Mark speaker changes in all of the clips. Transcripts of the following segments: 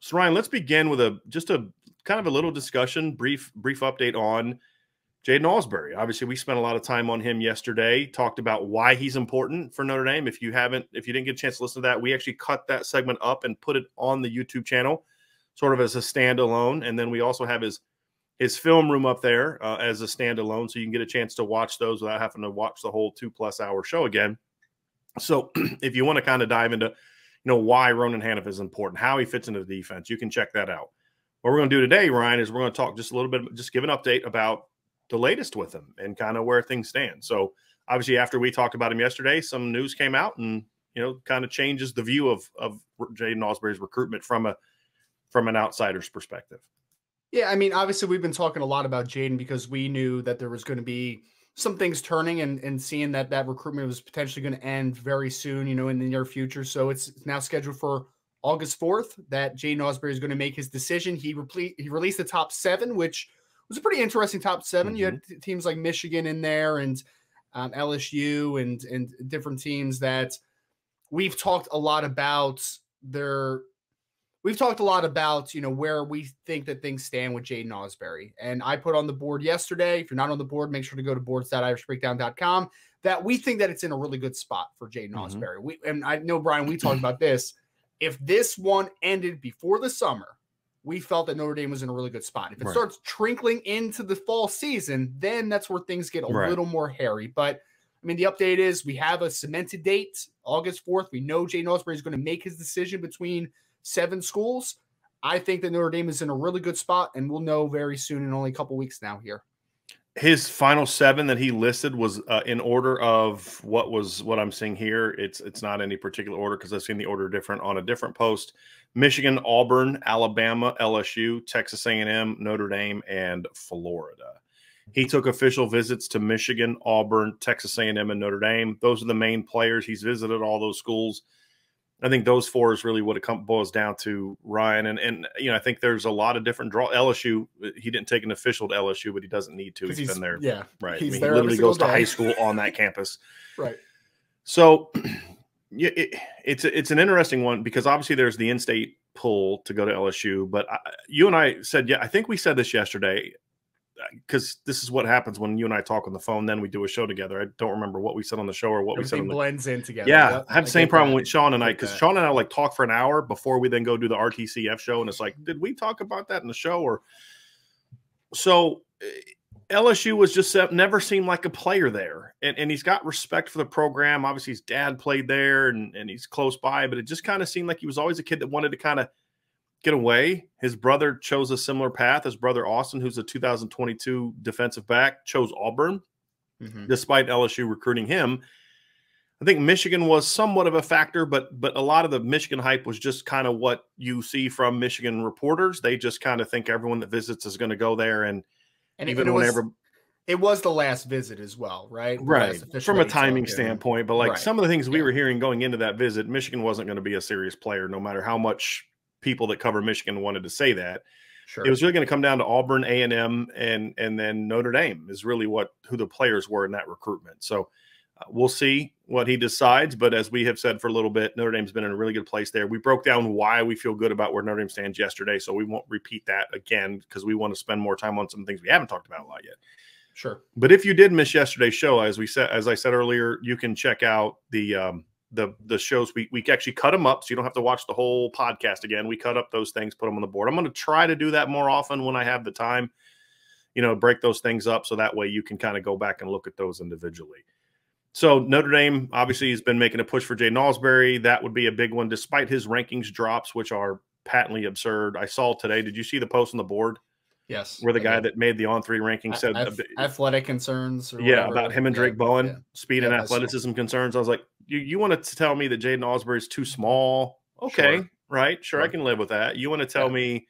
Speaker 1: So Ryan, let's begin with just a kind of a little discussion, brief update on Jaiden Ausberry. Obviously, we spent a lot of time on him yesterday, talked about why he's important for Notre Dame. If you didn't get a chance to listen to that, we actually cut that segment up and put it on the YouTube channel, sort of as a standalone. And then we also have his film room up there as a standalone, so you can get a chance to watch those without having to watch the whole 2+ hour show again. So if you want to kind of dive into, why Ronan Haniff is important, how he fits into the defense, you can check that out. What we're going to do today, Ryan, is we're going to talk just a little bit, just give an update about the latest with him and kind of where things stand. So obviously after we talked about him yesterday, some news came out and, kind of changes the view of Jaiden Ausberry's recruitment from an outsider's perspective.
Speaker 2: Yeah, I mean, obviously we've been talking a lot about Jaiden because we knew that there was going to be some things turning and seeing that recruitment was potentially going to end very soon, in the near future. So it's now scheduled for August 4th that Jaiden Ausberry is going to make his decision. He released the top 7, which was a pretty interesting top 7. Mm-hmm. You had teams like Michigan in there and LSU and different teams that we've talked a lot about where we think that things stand with Jaiden Ausberry. And I put on the board yesterday, if you're not on the board, make sure to go to boards.irishbreakdown.com, that we think that it's in a really good spot for Jaiden Ausberry. And I know, Brian, we talked about this. If this one ended before the summer, we felt that Notre Dame was in a really good spot. If it starts trickling into the fall season, then that's where things get a little more hairy. But, I mean, the update is we have a cemented date, August 4th. We know Jaiden Ausberry is going to make his decision between 7 schools. I think that Notre Dame is in a really good spot, and we'll know very soon in only a couple weeks now here.
Speaker 1: His final 7 that he listed was in order of what I'm seeing here. It's not any particular order because I've seen the order different on a different post. Michigan, Auburn, Alabama, LSU, Texas A&M, Notre Dame, and Florida. He took official visits to Michigan, Auburn, Texas A&M, and Notre Dame. Those are the main players. He's visited all those schools. I think those 4 is really what it boils down to, Ryan. And I think there's a lot of different draw. LSU, he didn't take an official to LSU, but he doesn't need to. He's been there.
Speaker 2: Yeah,
Speaker 1: right.
Speaker 2: He
Speaker 1: literally goes to high school on that campus.
Speaker 2: Right.
Speaker 1: So it's an interesting one because obviously there's the in-state pull to go to LSU. But you and I said, I think we said this yesterday, because this is what happens when you and I talk on the phone. Then we do a show together. I don't remember what we said on the show or what we said.
Speaker 2: Everything blends in together.
Speaker 1: Yeah, I have the same problem with Sean and I because Sean and I talk for an hour before we then go do the RTCF show, and it's like, did we talk about that in the show? Or so LSU was just never seemed like a player there, and he's got respect for the program. Obviously, his dad played there, and he's close by, but it just kind of seemed like he was always a kid that wanted to kind of get away. His brother chose a similar path. His brother Austin, who's a 2022 defensive back, chose Auburn, despite LSU recruiting him. I think Michigan was somewhat of a factor, but a lot of the Michigan hype was just kind of what you see from Michigan reporters. They just kind of think everyone that visits is going to go there, and even whenever
Speaker 2: it was the last visit as well, right?
Speaker 1: Right. From a timing standpoint, but some of the things we were hearing going into that visit, Michigan wasn't going to be a serious player, no matter how much people that cover Michigan wanted to say that.
Speaker 2: Sure.
Speaker 1: It was really going to come down to Auburn, A&M, and then Notre Dame is really who the players were in that recruitment. So we'll see what he decides. But as we have said for a little bit, Notre Dame's been in a really good place there. We broke down why we feel good about where Notre Dame stands yesterday, so we won't repeat that again because we want to spend more time on some things we haven't talked about a lot yet.
Speaker 2: Sure.
Speaker 1: But if you did miss yesterday's show, as I said earlier, you can check out the shows. We actually cut them up, so you don't have to watch the whole podcast again. We cut up those things, put them on the board. I'm going to try to do that more often when I have the time, break those things up so that way you can kind of go back and look at those individually. So Notre Dame obviously has been making a push for Jaiden Ausberry. That would be a big one, despite his rankings drops, which are patently absurd. I saw today. Did you see the post on the board?
Speaker 2: Yes.
Speaker 1: Where the guy that made the on-3 ranking said
Speaker 2: athletic concerns.
Speaker 1: About him and Drake Bowen, speed and athleticism concerns. I was like, you wanted to tell me that Jaiden Ausberry is too small? Okay, sure. Right. Sure, I can live with that. You want to tell me,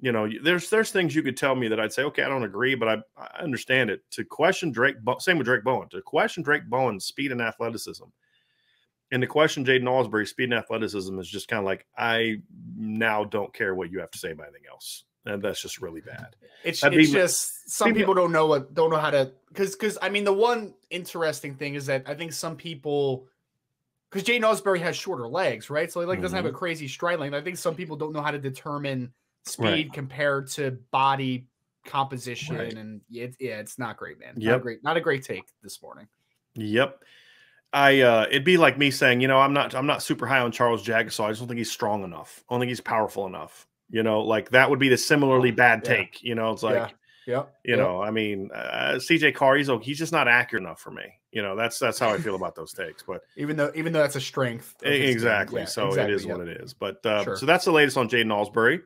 Speaker 1: there's things you could tell me that I'd say, okay, I don't agree, but I understand it. To question same with Drake Bowen, to question Drake Bowen's speed and athleticism, and to question Jaiden Ausberry's speed and athleticism is just kind of like, I now don't care what you have to say about anything else. And that's just really bad.
Speaker 2: It's just some people don't know how to, because I mean, the one interesting thing is that I think some people because Jaiden Ausberry has shorter legs, right? So he like doesn't have a crazy stride length. I think some people don't know how to determine speed compared to body composition, and it's not great, man. Not a great take this morning.
Speaker 1: Yep. It'd be like me saying, I'm not super high on Charles Jagusah. I just don't think he's strong enough. I don't think he's powerful enough. Like that would be the similarly bad take. It's like, I mean, CJ Carr, he's just not accurate enough for me. That's how I feel about those takes. But
Speaker 2: even though that's a strength,
Speaker 1: exactly. So it is what it is. But so that's the latest on Jaiden Ausberry.